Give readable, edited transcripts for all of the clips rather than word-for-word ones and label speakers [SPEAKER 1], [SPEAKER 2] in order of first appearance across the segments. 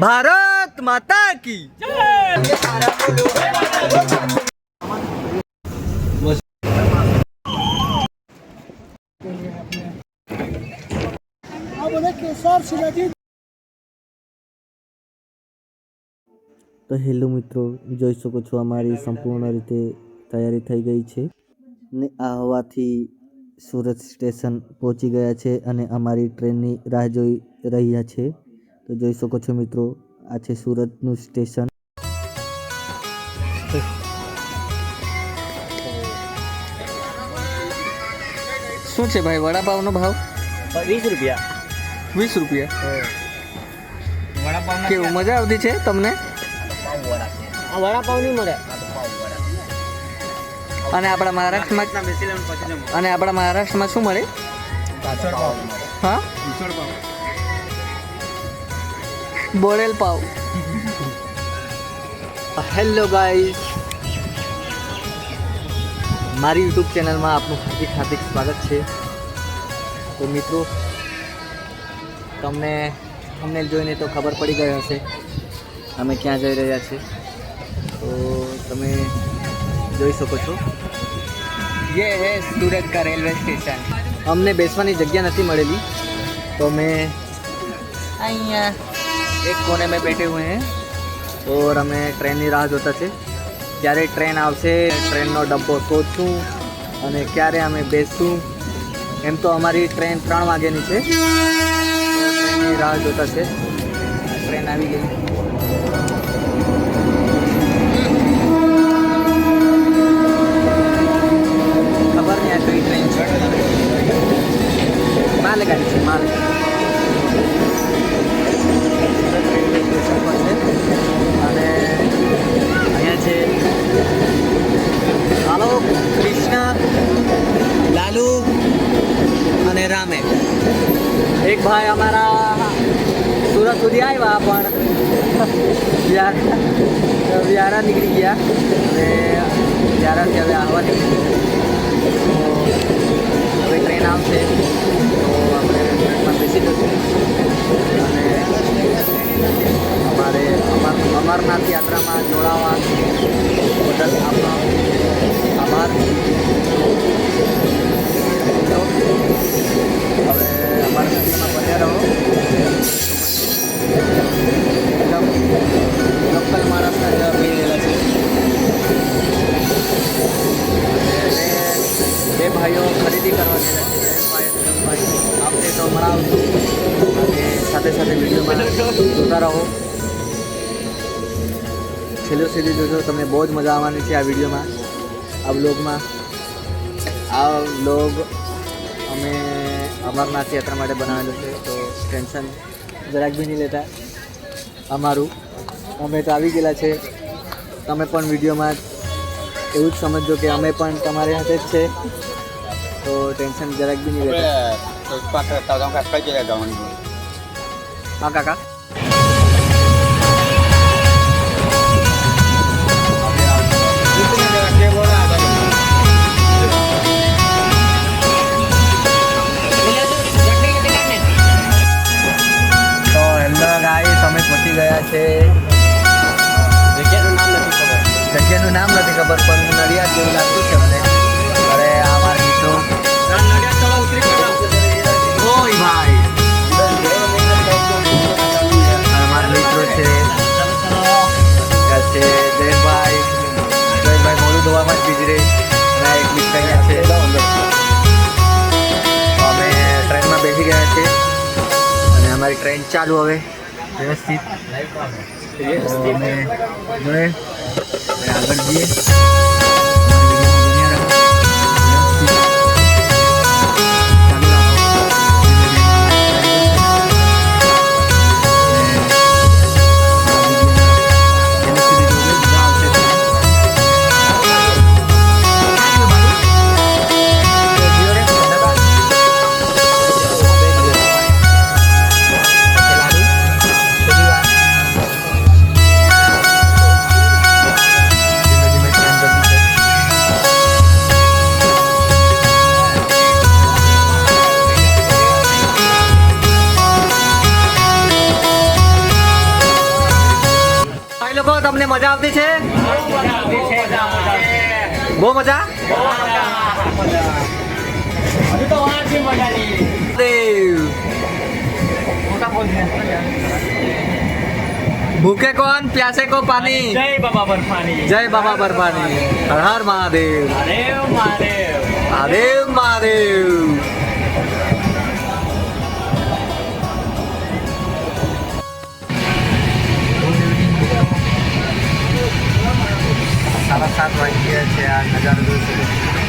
[SPEAKER 1] ભારત માતા કી
[SPEAKER 2] તો હેલો મિત્રો, જોઈ શકો છો અમારી સંપૂર્ણ રીતે તૈયારી થઈ ગઈ છે ને આ હવાથી સુરત સ્ટેશન પહોંચી ગયા છે અને અમારી ટ્રેનની રાહ જોઈ રહ્યા છે. તો જોઈ શકો છો મિત્રો, આ છે સુરતનું સ્ટેશન.
[SPEAKER 1] શું છે ભાઈ વડાપાવનો ભાવ?
[SPEAKER 3] 20 રૂપિયા.
[SPEAKER 1] 20 રૂપિયા. કેવું મજા આવતી છે તમને?
[SPEAKER 3] આ વડાપાવ નહીં મળે.
[SPEAKER 1] અને આપણા મહારાષ્ટ્રમાં શું મળે? હા, બોરેલ પાવ. હેલો ગાઈસ, મારી યુટ્યુબ ચેનલમાં આપનું હાર્દિક સ્વાગત છે. તો મિત્રો, તમને થંબનેલ જોઈને તો ખબર પડી ગઈ હશે અમે ક્યાં જઈ રહ્યા છીએ. તો તમે જોઈ શકો છો, ये है सूरत का रेलवे स्टेशन. અમને બેસવાની જગ્યા નથી મળેલી તો મેં અહીંયા એક કોને में बैठे हुए हैं और અમે ટ્રેનની રાહ જોતા છે. ક્યારે ટ્રેન આવશે, ટ્રેનનો ડબ્બો શોધશું અને ક્યારે અમે બેસશું. એમ તો અમારી ટ્રેન 3 વાગ્યાની છે. ટ્રેનની રાહ જોતા છે. ટ્રેન આવી ગઈ. ખબર નહીં આ કઈ ટ્રેન છે. માલગાડી છે, માલ. રેલવે સ્ટેશન પર છે અને અહીંયા છે હાલો કૃષ્ણ, લાલુ અને રામે. એક ભાઈ અમારા સુરત સુધી આવ્યા પણ વ્યારા નીકળી ગયા અને વ્યારાથી હવે આવવા નીકળી. હવે ટ્રેન આવશે તો આપણે ટ્રેનમાં બેસી જશું અને અમારે અમરનાથ યાત્રામાં જોડાવા બદલ આપનો આભાર. હવે અમારા નદીમાં બન્યા રહો. એકદમ લોકલ માણસના જેવા પી રહેલા છે. બે ભાઈઓ ખરીદી કરવા ગયેલા છે. જયેશભાઈ અને રમભાઈ આપણે તો મળાવશું અને સાથે સાથે વિડીયોમાં જોતા રહો. છેલ્લો સુધી જોજો, તમને બહુ જ મજા આવવાની છે આ વિડીયોમાં, આ વ્લોગમાં. આ વ્લોગ અમે અમરનાથ યાત્રા માટે બનાવેલું છે, તો ટેન્શન જરાક બી નહીં લેતા અમારું. અમે તો આવી ગયેલા છે. તમે પણ વિડીયોમાં એવું જ સમજો કે અમે પણ તમારી હાથે જ છે, તો ટેન્શન જરાક બી નહીં લેતા. હા કાકા. તો હેલો ગાઈસ, અમે પહોંચી ગયા છે. જગ્યાનું નામ નથી ખબર પણ નડિયાદ જેવું લાગતું છે મને. અરે આ મારા મિત્રો, ઓય ભાઈ, મારા મિત્રો છે. જયેશભાઈ મોડું ધોવામાં જ બીજી રહી અને એક મિત્ર અહીંયા છે. અમે ટ્રેનમાં બેસી ગયા છે અને અમારી ટ્રેન ચાલુ હવે વ્યવસ્થિત. અમે જોઈએ આગળ જઈએ. તમને મજા આવતી છે? બહુ મજા? દેવ. ભૂखे कौन प्यासे को पानी
[SPEAKER 3] જય બાબા બરફાની
[SPEAKER 1] जय बाबा बर्फानी हर हर महादेव
[SPEAKER 3] મહાદેવ મહાદેવ
[SPEAKER 1] महादेव महादेव साढ़े 7 વાગી ગયા છે આ નજારો જોઈ શકો છો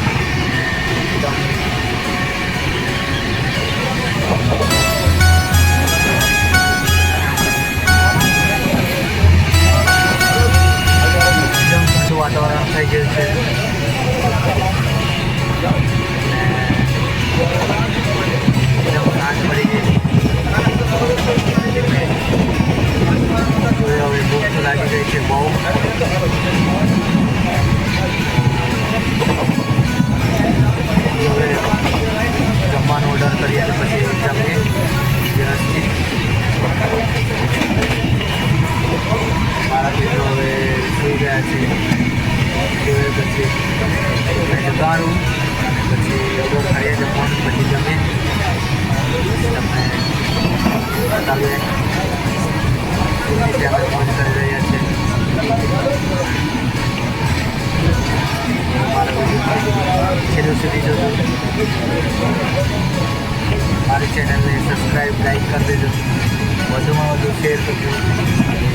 [SPEAKER 1] એકદમ ઠંડુ વાતાવરણ થઈ ગયું છે એકદમ સાંજ પડી ગઈ હવે ભૂખ તો લાગી ગઈ છે બહુ હવે જમવાનું ઓર્ડર કરીએ અને પછી જમીએ વ્યવસ્થિત મારા મિત્રો હવે સુઈ ગયા છે જોયે પછી જગાડું પછી ઓર્ડર કરીએ જમવાનું પછી જમીએ તમને બતાવીએ રીતે અમે ફોન કરી રહ્યા છીએ મારા વિડીયો છેલ્લે સુધી જોજો મારી ચેનલને સબસ્ક્રાઈબ લાઈક કરી દેજો વધુમાં વધુ શેર કરજો